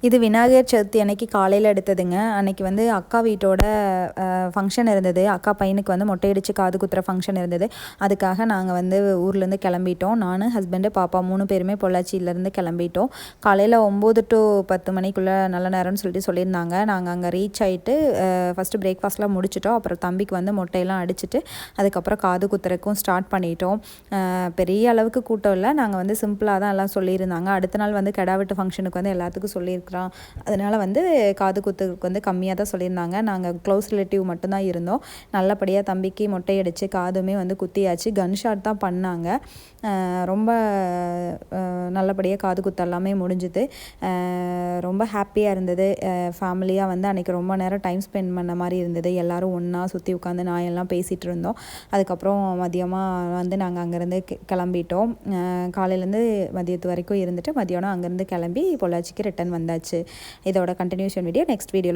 இது விநாயகர் சதுர்த்தி அன்னைக்கு காலையில் எடுத்ததுங்க. அன்னைக்கு வந்து அக்கா வீட்டோட ஃபங்க்ஷன் இருந்தது. அக்கா பையனுக்கு வந்து மொட்டையடிச்சு காது குத்துற ஃபங்க்ஷன் இருந்தது. அதுக்காக நாங்கள் வந்து ஊர்லேருந்து கிளம்பிட்டோம். நான், ஹஸ்பண்டு, பாப்பா 3 பேருமே பொள்ளாச்சியிலேருந்து கிளம்பிட்டோம். காலையில் 9 to 10 மணிக்குள்ளே நல்ல நேரம்னு சொல்லியிருந்தாங்க. நாங்கள் அங்கே ரீச் ஆகிட்டு ஃபஸ்ட்டு பிரேக்ஃபாஸ்ட்லாம் முடிச்சிட்டோம். அப்புறம் தம்பிக்கு வந்து மொட்டையெல்லாம் அடிச்சுட்டு அதுக்கப்புறம் காது குத்துறக்கும் ஸ்டார்ட் பண்ணிட்டோம். பெரிய அளவுக்கு கூட்டம் இல்லை. நாங்கள் வந்து சிம்பிளாக தான் எல்லாம் சொல்லியிருந்தாங்க. அடுத்த நாள் வந்து கிடா வெட்டு ஃபங்க்ஷனுக்கு வந்து எல்லாத்துக்கும் சொல்லியிருக்கிறோம். அதனால் வந்து காது குத்துக்கு வந்து கம்மியாக தான் சொல்லியிருந்தாங்க. நாங்கள் க்ளோஸ் ரிலேட்டிவ் மட்டும்தான் இருந்தோம். நல்லபடியாக தம்பிக்கு மொட்டை அடித்து காதுமே வந்து குத்தியாச்சு. கன் ஷாட் தான் பண்ணாங்க. ரொம்ப நல்லபடியாக காது குத்து எல்லாமே முடிஞ்சுது. ரொம்ப ஹாப்பியாக இருந்தது. ஃபேமிலியாக வந்து அன்றைக்கி ரொம்ப நேரம் டைம் ஸ்பெண்ட் பண்ண மாதிரி இருந்தது. எல்லோரும் ஒன்றா சுற்றி உட்காந்து நாயெல்லாம் பேசிகிட்டு இருந்தோம். அதுக்கப்புறம் மதியமாக வந்து நாங்கள் அங்கேருந்து கிளம்பிட்டோம். காலையிலேருந்து மதியத்து வரைக்கும் இருந்துட்டு மதியானம் அங்கேருந்து கிளம்பி பொள்ளாச்சிக்கு ரிட்டன் வந்தாச்சு. இதோட கண்டினியூஷன் வீடியோ நெக்ஸ்ட் வீடியோவில்